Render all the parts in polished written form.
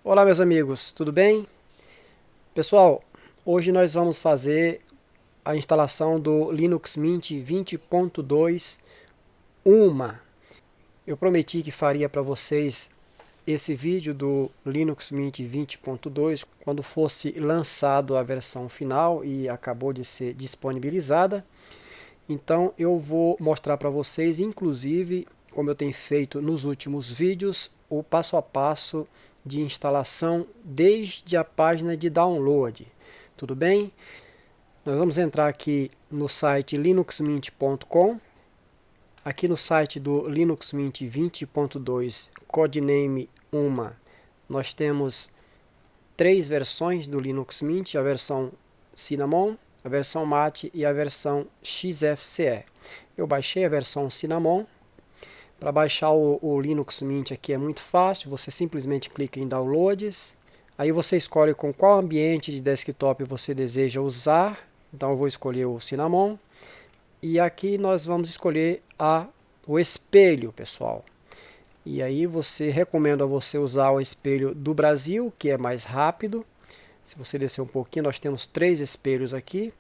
Olá meus amigos, tudo bem? Pessoal, hoje nós vamos fazer a instalação do Linux Mint 20.2 UMA. Eu prometi que faria para vocês esse vídeo do Linux Mint 20.2 quando fosse lançado a versão final e acabou de ser disponibilizada. Então eu vou mostrar para vocês, inclusive, como eu tenho feito nos últimos vídeos, o passo a passo de instalação desde a página de download. Tudo bem? Nós vamos entrar aqui no site linuxmint.com. Aqui no site do Linux Mint 20.2 Codename UMA, nós temos três versões do Linux Mint: a versão Cinnamon, a versão Mate e a versão XFCE. Eu baixei a versão Cinnamon. Para baixar o Linux Mint aqui é muito fácil, você simplesmente clica em Downloads, aí você escolhe com qual ambiente de desktop você deseja usar. Então eu vou escolher o Cinnamon, e aqui nós vamos escolher o espelho, pessoal. E aí recomendo a você usar o espelho do Brasil, que é mais rápido. Se você descer um pouquinho, nós temos 3 espelhos aqui.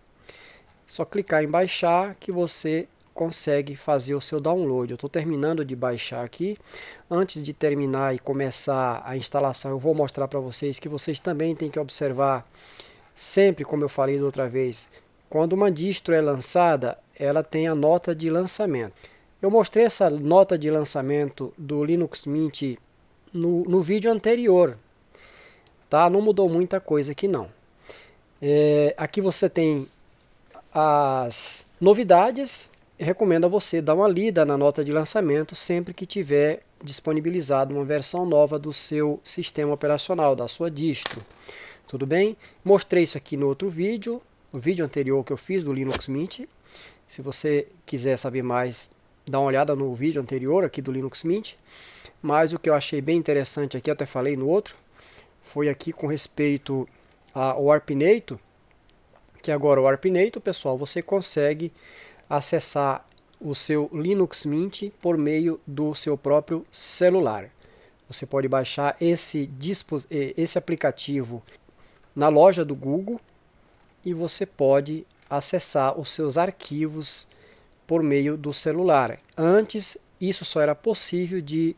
Só clicar em baixar que você consegue fazer o seu download. Eu estou terminando de baixar aqui. Antes de terminar e começar a instalação, eu vou mostrar para vocês que vocês também têm que observar sempre, como eu falei da outra vez, quando uma distro é lançada, ela tem a nota de lançamento. Eu mostrei essa nota de lançamento do Linux Mint no vídeo anterior, tá? Não mudou muita coisa aqui não. Aqui você tem as novidades. Recomendo a você dar uma lida na nota de lançamento sempre que tiver disponibilizado uma versão nova do seu sistema operacional, da sua distro. Tudo bem? Mostrei isso aqui no outro vídeo, no vídeo anterior que eu fiz do Linux Mint. Se você quiser saber mais, dá uma olhada no vídeo anterior aqui do Linux Mint. Mas o que eu achei bem interessante aqui, até falei no outro, foi aqui com respeito ao Arpinator, que agora o Arpinator, pessoal, você consegue acessar o seu Linux Mint por meio do seu próprio celular. Você pode baixar esse aplicativo na loja do Google e você pode acessar os seus arquivos por meio do celular. Antes, isso só era possível de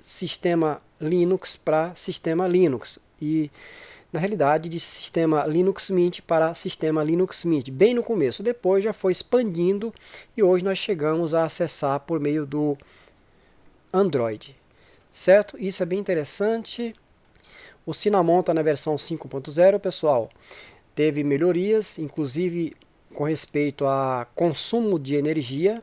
sistema Linux para sistema Linux, e na realidade de sistema Linux Mint para sistema Linux Mint, bem no começo. Depois já foi expandindo e hoje nós chegamos a acessar por meio do Android, certo? Isso é bem interessante. O Cinnamon está na versão 5.0, pessoal. Teve melhorias, inclusive com respeito a consumo de energia.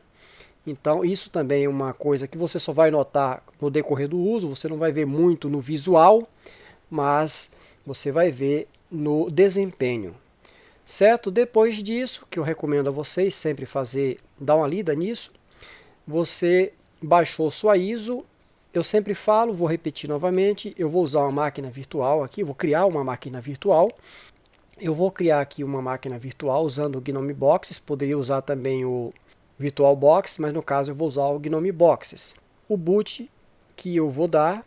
Então isso também é uma coisa que você só vai notar no decorrer do uso. Você não vai ver muito no visual, mas você vai ver no desempenho, certo? Depois disso, que eu recomendo a vocês sempre dar uma lida nisso, você baixou sua ISO. Eu sempre falo, vou repetir novamente, eu vou usar uma máquina virtual aqui, vou criar uma máquina virtual. Eu vou criar aqui uma máquina virtual usando o GNOME Boxes, poderia usar também o VirtualBox, mas no caso eu vou usar o GNOME Boxes. O boot que eu vou dar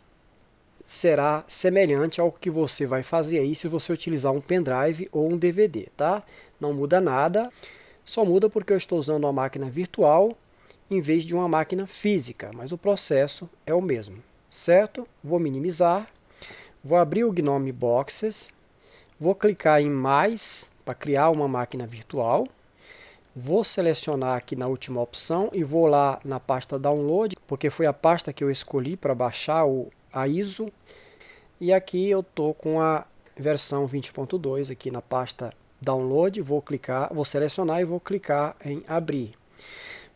será semelhante ao que você vai fazer aí se você utilizar um pendrive ou um DVD, tá? Não muda nada, só muda porque eu estou usando uma máquina virtual em vez de uma máquina física, mas o processo é o mesmo, certo? Vou minimizar, vou abrir o GNOME Boxes, vou clicar em mais para criar uma máquina virtual, vou selecionar aqui na última opção e vou lá na pasta Download, porque foi a pasta que eu escolhi para baixar a ISO, e aqui eu estou com a versão 20.2 aqui na pasta Download. Vou selecionar e vou clicar em abrir.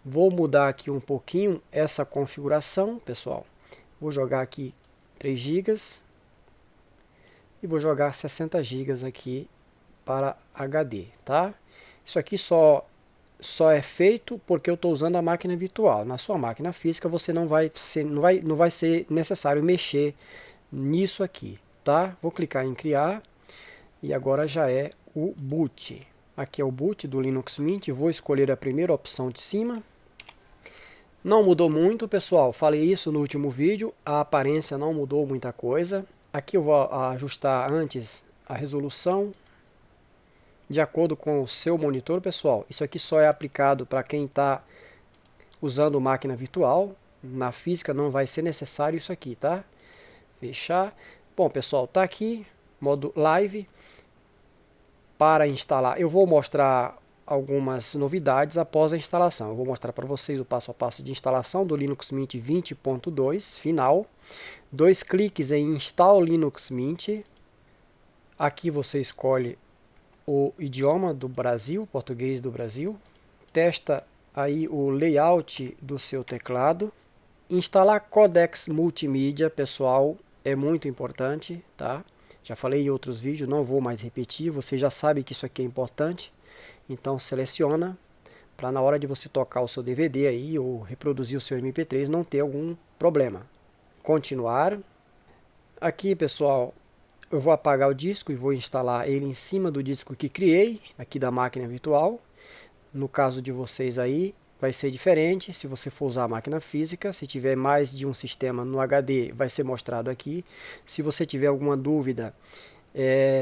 Vou mudar aqui um pouquinho essa configuração, pessoal. Vou jogar aqui 3 GB e vou jogar 60 GB aqui para HD, tá? Isso aqui só é feito porque eu estou usando a máquina virtual. Na sua máquina física você não vai ser necessário mexer nisso aqui, tá? Vou clicar em criar e agora já é o boot. Aqui é o boot do Linux Mint. Vou escolher a primeira opção de cima. Não mudou muito, pessoal. Falei isso no último vídeo. A aparência não mudou muita coisa. Aqui eu vou ajustar antes a resolução de acordo com o seu monitor, pessoal. Isso aqui só é aplicado para quem está usando máquina virtual. Na física não vai ser necessário isso aqui, tá? Fechar. Bom, pessoal, tá aqui, modo live. Para instalar, eu vou mostrar algumas novidades após a instalação. Eu vou mostrar para vocês o passo a passo de instalação do Linux Mint 20.2 final. 2 cliques em Install Linux Mint. Aqui você escolhe o idioma do Brasil, português do Brasil. Testa aí o layout do seu teclado. Instalar codecs multimídia, pessoal, é muito importante, tá? Já falei em outros vídeos, não vou mais repetir, você já sabe que isso aqui é importante. Então seleciona para na hora de você tocar o seu DVD aí ou reproduzir o seu MP3 não ter algum problema. Continuar. Aqui, pessoal, eu vou apagar o disco e vou instalar ele em cima do disco que criei, aqui da máquina virtual. No caso de vocês aí, vai ser diferente se você for usar a máquina física. Se tiver mais de um sistema no HD, vai ser mostrado aqui. Se você tiver alguma dúvida,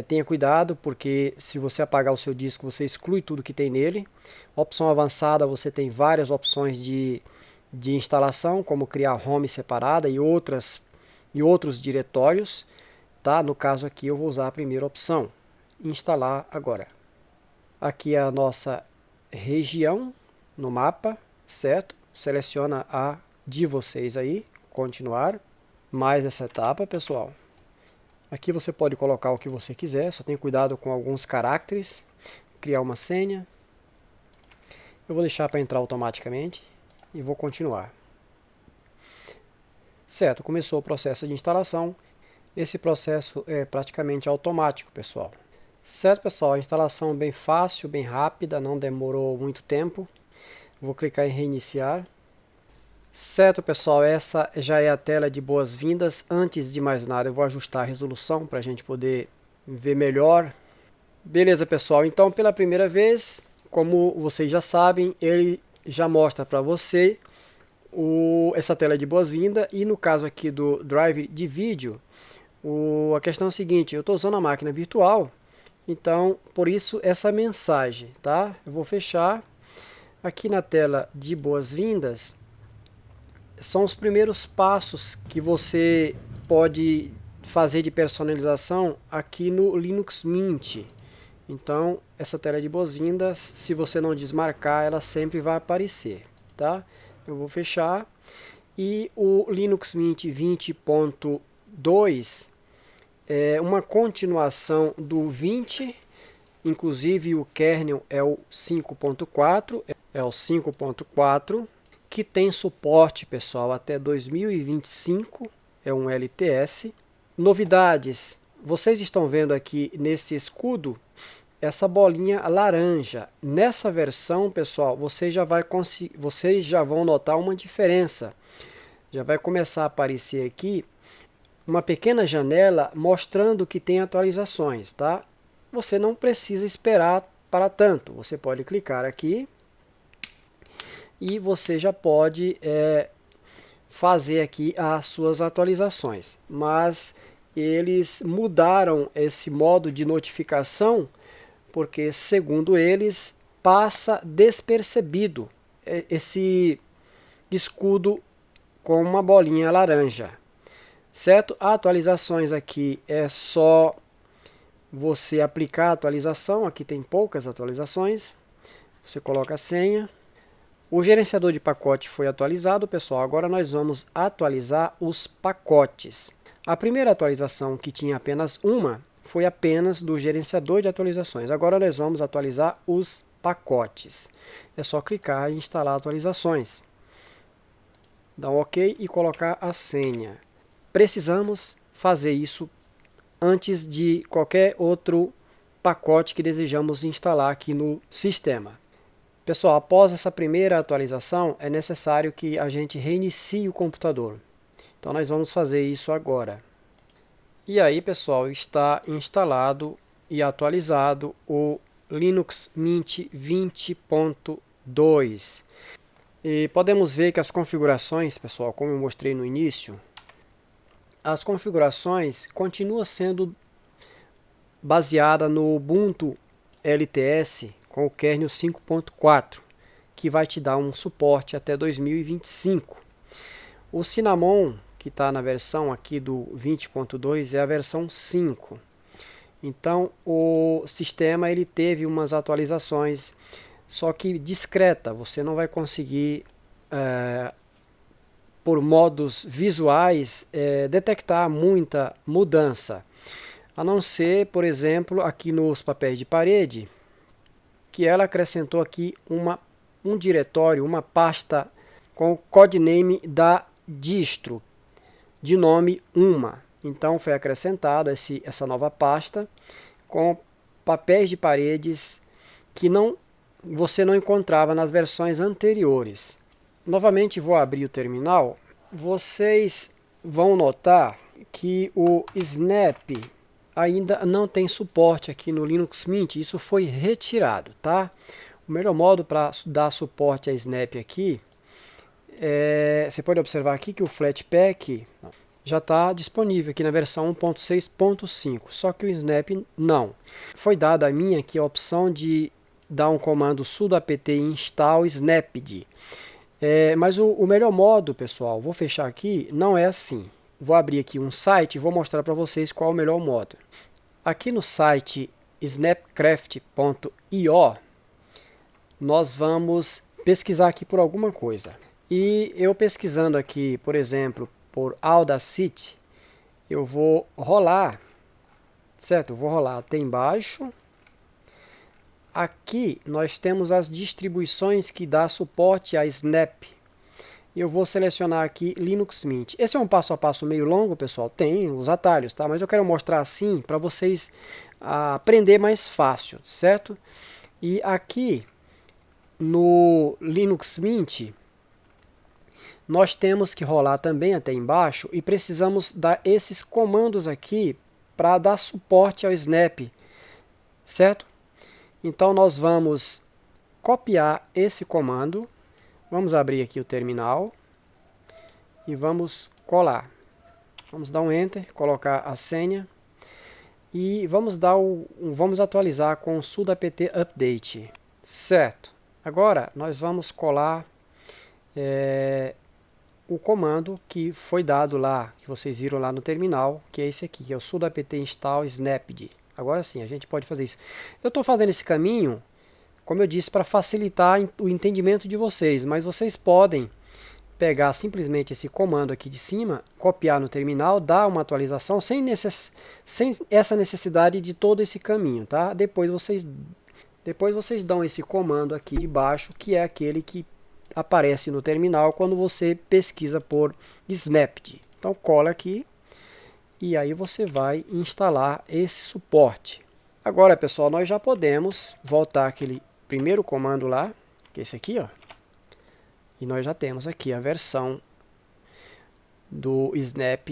tenha cuidado, porque se você apagar o seu disco, você exclui tudo que tem nele. Opção avançada, você tem várias opções de instalação, como criar home separada e outros diretórios. Tá? No caso aqui eu vou usar a primeira opção, instalar agora. Aqui é a nossa região no mapa, certo? Seleciona a de vocês aí, continuar. Mais essa etapa, pessoal. Aqui você pode colocar o que você quiser, só tenha cuidado com alguns caracteres. Criar uma senha. Eu vou deixar para entrar automaticamente e vou continuar. Certo, começou o processo de instalação. Esse processo é praticamente automático, pessoal. Certo, pessoal, a instalação é bem fácil, bem rápida, não demorou muito tempo. Vou clicar em reiniciar. Certo, pessoal, essa já é a tela de boas-vindas. Antes de mais nada, eu vou ajustar a resolução para a gente poder ver melhor. Beleza, pessoal, então pela primeira vez, como vocês já sabem, ele já mostra para você essa tela de boas-vindas. E no caso aqui do drive de vídeo, a questão é a seguinte: eu estou usando a máquina virtual, então por isso essa mensagem, tá? Eu vou fechar. Aqui na tela de boas-vindas são os primeiros passos que você pode fazer de personalização aqui no Linux Mint. Então essa tela de boas-vindas, se você não desmarcar, ela sempre vai aparecer, tá? Eu vou fechar. E o Linux Mint 20.2 é uma continuação do 20, inclusive o kernel é o 5.4, que tem suporte, pessoal, até 2025, é um LTS. Novidades, vocês estão vendo aqui nesse escudo, essa bolinha laranja. Nessa versão, pessoal, vocês já vão notar uma diferença. Já vai começar a aparecer aqui uma pequena janela mostrando que tem atualizações, tá? Você não precisa esperar para tanto. Você pode clicar aqui e você já pode fazer aqui as suas atualizações. Mas eles mudaram esse modo de notificação porque, segundo eles, passa despercebido esse escudo com uma bolinha laranja. Certo? Atualizações aqui é só você aplicar a atualização. Aqui tem poucas atualizações. Você coloca a senha. O gerenciador de pacote foi atualizado, pessoal. Agora nós vamos atualizar os pacotes. A primeira atualização, que tinha apenas uma, foi apenas do gerenciador de atualizações. Agora nós vamos atualizar os pacotes. É só clicar em instalar atualizações. Dar um OK e colocar a senha. Precisamos fazer isso antes de qualquer outro pacote que desejamos instalar aqui no sistema. Pessoal, após essa primeira atualização, é necessário que a gente reinicie o computador. Então nós vamos fazer isso agora. E aí, pessoal, está instalado e atualizado o Linux Mint 20.2. E podemos ver que as configurações, pessoal, como eu mostrei no início, as configurações continuam sendo baseada no Ubuntu LTS com o kernel 5.4, que vai te dar um suporte até 2025. O Cinnamon, que está na versão aqui do 20.2, é a versão 5. Então o sistema ele teve umas atualizações, só que discreta. Você não vai conseguir por modos visuais detectar muita mudança, a não ser, por exemplo, aqui nos papéis de parede, que ela acrescentou aqui um diretório, uma pasta com o codename da distro, de nome Uma. Então foi acrescentado essa nova pasta com papéis de paredes que você não encontrava nas versões anteriores. Novamente vou abrir o terminal. Vocês vão notar que o Snap ainda não tem suporte aqui no Linux Mint. Isso foi retirado, tá? O melhor modo para dar suporte a Snap aqui você pode observar aqui que o Flatpak já está disponível aqui na versão 1.6.5, só que o Snap não. Foi dada a mim aqui a opção de dar um comando sudo apt install snapd. Mas o melhor modo, pessoal, vou fechar aqui, não é assim. Vou abrir aqui um site e vou mostrar para vocês qual é o melhor modo. Aqui no site snapcraft.io, nós vamos pesquisar aqui por alguma coisa. E eu pesquisando aqui, por exemplo, por Audacity, eu vou rolar, certo? Eu vou rolar até embaixo. Aqui nós temos as distribuições que dá suporte a Snap. Eu vou selecionar aqui Linux Mint. Esse é um passo a passo meio longo, pessoal. Tem os atalhos, tá? Mas eu quero mostrar assim para vocês aprender mais fácil, certo? E aqui no Linux Mint, nós temos que rolar também até embaixo e precisamos dar esses comandos aqui para dar suporte ao Snap, certo? Então nós vamos copiar esse comando, vamos abrir aqui o terminal e vamos colar. Vamos dar um Enter, colocar a senha e vamos atualizar com o sudo apt update, certo? Agora nós vamos colar o comando que foi dado lá, que vocês viram lá no terminal, que é esse aqui, que é o sudo apt install snapd. Agora sim, a gente pode fazer isso. Eu estou fazendo esse caminho, como eu disse, para facilitar o entendimento de vocês, mas vocês podem pegar simplesmente esse comando aqui de cima, copiar no terminal, dar uma atualização sem essa necessidade de todo esse caminho, tá? Depois vocês dão esse comando aqui de baixo, que é aquele que aparece no terminal quando você pesquisa por snapd. Então cola aqui e aí você vai instalar esse suporte. Agora, pessoal, nós já podemos voltar aquele primeiro comando lá, que é esse aqui, ó. E nós já temos aqui a versão do Snap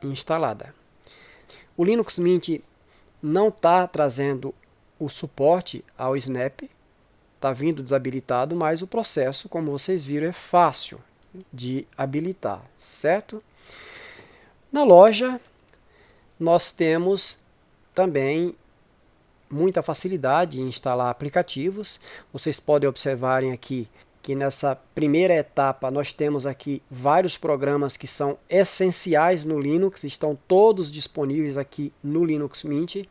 instalada. O Linux Mint não está trazendo o suporte ao Snap, está vindo desabilitado, mas o processo, como vocês viram, é fácil de habilitar, certo? Na loja, nós temos também muita facilidade em instalar aplicativos. Vocês podem observarem aqui que nessa primeira etapa nós temos aqui vários programas que são essenciais no Linux, estão todos disponíveis aqui no Linux Mint,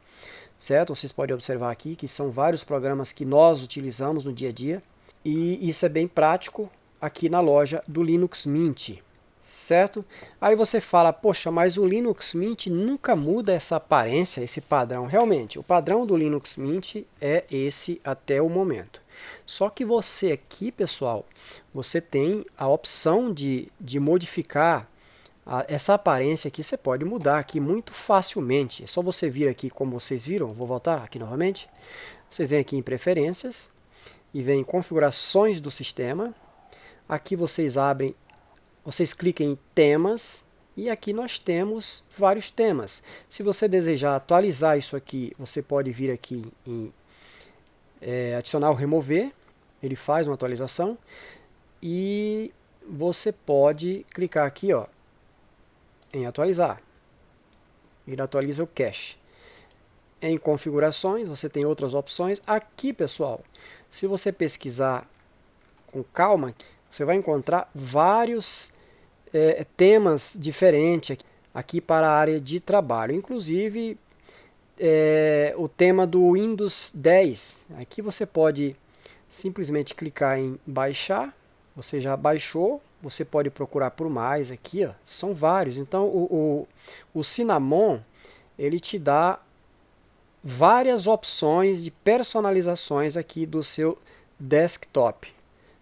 certo? Vocês podem observar aqui que são vários programas que nós utilizamos no dia a dia e isso é bem prático aqui na loja do Linux Mint, certo? Aí você fala, poxa, mas o Linux Mint nunca muda essa aparência, esse padrão. Realmente, o padrão do Linux Mint é esse até o momento. Só que você aqui, pessoal, você tem a opção de modificar essa aparência aqui. Você pode mudar aqui muito facilmente. É só você vir aqui, como vocês viram, vou voltar aqui novamente. Vocês vêm aqui em preferências e vem em configurações do sistema. Aqui vocês clicam em temas e aqui nós temos vários temas. Se você desejar atualizar isso aqui, você pode vir aqui em adicionar ou remover, ele faz uma atualização e você pode clicar aqui, ó, em atualizar. Ele atualiza o cache. Em configurações, você tem outras opções. Aqui, pessoal, se você pesquisar com calma, você vai encontrar vários temas diferentes aqui para a área de trabalho. Inclusive, o tema do Windows 10. Aqui você pode simplesmente clicar em baixar. Você já baixou. Você pode procurar por mais aqui, ó. São vários. Então, o Cinnamon, ele te dá várias opções de personalizações aqui do seu desktop,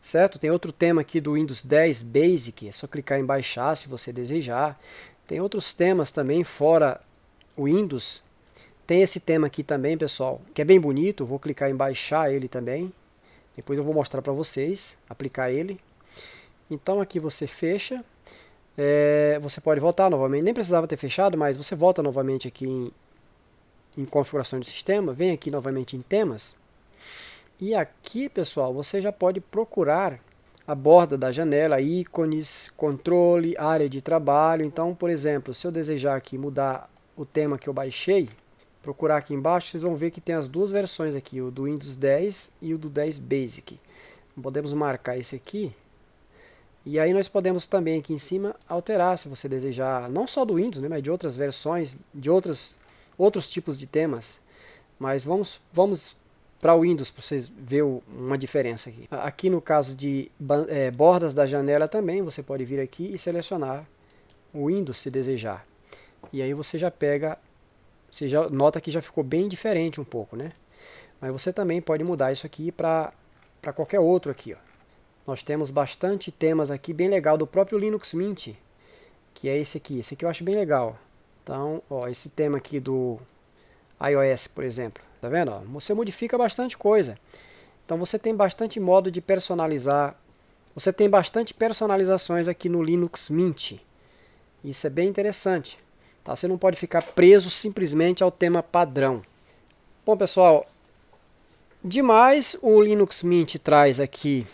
certo? Tem outro tema aqui do Windows 10 Basic, é só clicar em baixar se você desejar. Tem outros temas também fora o Windows. Tem esse tema aqui também, pessoal, que é bem bonito. Vou clicar em baixar ele também. Depois eu vou mostrar para vocês, aplicar ele. Então aqui você fecha. Você pode voltar novamente. Nem precisava ter fechado, mas você volta novamente aqui em configuração de sistema, vem aqui novamente em temas, e aqui, pessoal, você já pode procurar a borda da janela, ícones, controle, área de trabalho. Então, por exemplo, se eu desejar aqui mudar o tema que eu baixei, procurar aqui embaixo, vocês vão ver que tem as duas versões aqui, o do Windows 10 e o do 10 Basic. Podemos marcar esse aqui, e aí nós podemos também aqui em cima alterar, se você desejar, não só do Windows, né, mas de outras versões, de outros tipos de temas, mas vamos para o Windows para vocês verem uma diferença aqui. Aqui no caso de bordas da janela também, você pode vir aqui e selecionar o Windows se desejar. E aí você já pega, você já nota que já ficou bem diferente um pouco, né? Mas você também pode mudar isso aqui para qualquer outro aqui, ó. Nós temos bastante temas aqui, bem legal, do próprio Linux Mint, que é esse aqui. Esse aqui eu acho bem legal. Então, ó, esse tema aqui do iOS, por exemplo, tá vendo? Ó, você modifica bastante coisa. Então você tem bastante modo de personalizar. Você tem bastante personalizações aqui no Linux Mint. Isso é bem interessante. Tá? Você não pode ficar preso simplesmente ao tema padrão. Bom, pessoal, demais o Linux Mint traz aqui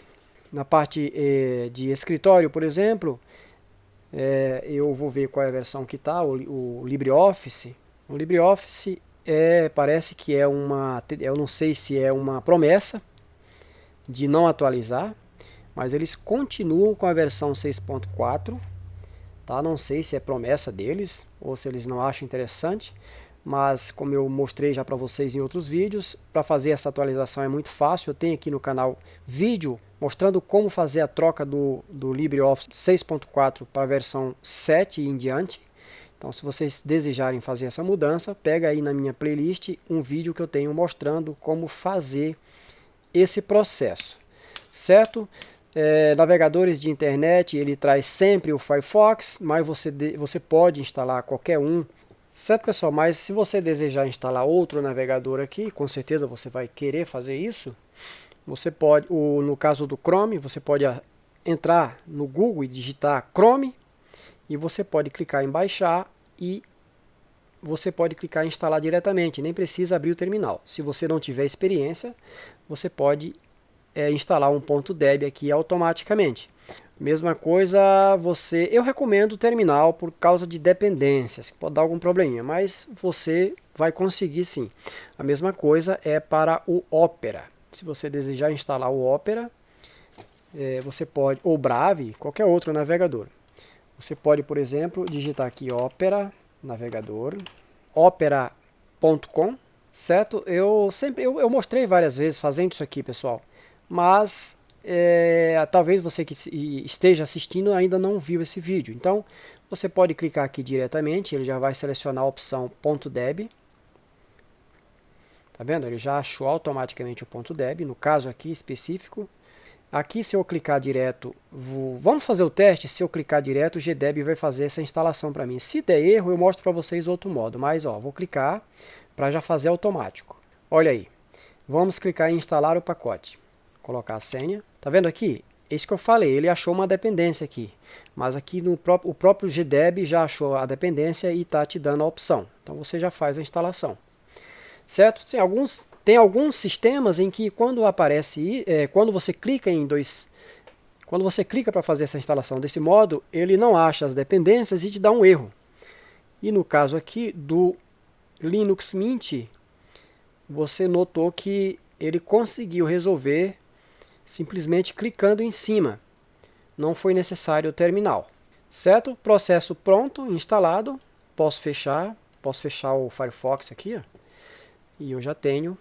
na parte de escritório, por exemplo. Eu vou ver qual é a versão que está, o LibreOffice. O LibreOffice parece que é eu não sei se é uma promessa de não atualizar, mas eles continuam com a versão 6.4, tá? Não sei se é promessa deles ou se eles não acham interessante, mas como eu mostrei já para vocês em outros vídeos, para fazer essa atualização é muito fácil. Eu tenho aqui no canal vídeo mostrando como fazer a troca do LibreOffice 6.4 para a versão 7 e em diante. Então, se vocês desejarem fazer essa mudança, pega aí na minha playlist um vídeo que eu tenho mostrando como fazer esse processo, certo? Navegadores de internet, ele traz sempre o Firefox, mas você pode instalar qualquer um. Certo, pessoal? Mas se você desejar instalar outro navegador aqui, com certeza você vai querer fazer isso. Você pode, no caso do Chrome, você pode entrar no Google e digitar Chrome, e você pode clicar em baixar e você pode clicar em instalar diretamente, nem precisa abrir o terminal. Se você não tiver experiência, você pode instalar um .deb aqui automaticamente. Mesma coisa, eu recomendo o terminal por causa de dependências, pode dar algum probleminha, mas você vai conseguir sim. A mesma coisa é para o Opera. Se você desejar instalar o Opera, você pode, ou Brave, qualquer outro navegador. Você pode, por exemplo, digitar aqui Opera, navegador, opera.com, certo? Eu mostrei várias vezes fazendo isso aqui, pessoal, mas talvez você que esteja assistindo ainda não viu esse vídeo. Então, você pode clicar aqui diretamente, ele já vai selecionar a opção .deb. Tá vendo? Ele já achou automaticamente o .deb, no caso aqui específico. Aqui, se eu clicar direto, vamos fazer o teste. Se eu clicar direto, o GDeb vai fazer essa instalação para mim. Se der erro, eu mostro para vocês outro modo. Mas, ó, vou clicar para já fazer automático. Olha aí. Vamos clicar em instalar o pacote. Colocar a senha. Tá vendo aqui? Isso que eu falei, ele achou uma dependência aqui. Mas aqui o próprio GDeb já achou a dependência e está te dando a opção. Então você já faz a instalação. Certo? Tem alguns sistemas em que quando aparece, quando você clica para fazer essa instalação desse modo, ele não acha as dependências e te dá um erro. E no caso aqui do Linux Mint, você notou que ele conseguiu resolver simplesmente clicando em cima. Não foi necessário o terminal. Certo? Processo pronto, instalado. Posso fechar o Firefox aqui, ó, e eu já tenho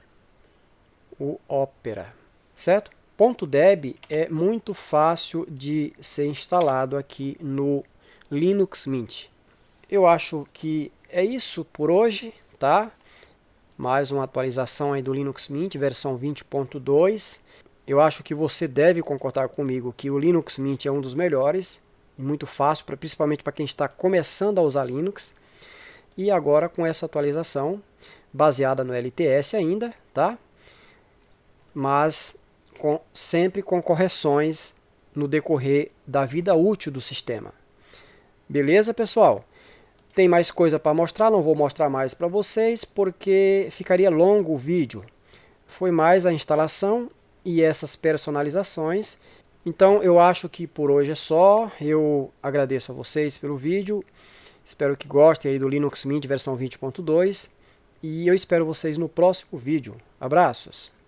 o Opera. Certo? .deb é muito fácil de ser instalado aqui no Linux Mint. Eu acho que é isso por hoje, tá? Mais uma atualização aí do Linux Mint, versão 20.2. Eu acho que você deve concordar comigo que o Linux Mint é um dos melhores, muito fácil, principalmente para quem está começando a usar Linux. E agora com essa atualização, baseada no LTS ainda, tá? Mas sempre com correções no decorrer da vida útil do sistema. Beleza, pessoal? Tem mais coisa para mostrar, não vou mostrar mais para vocês, porque ficaria longo o vídeo. Foi mais a instalação e essas personalizações. Então eu acho que por hoje é só. Eu agradeço a vocês pelo vídeo. Espero que gostem aí do Linux Mint versão 20.2. E eu espero vocês no próximo vídeo. Abraços!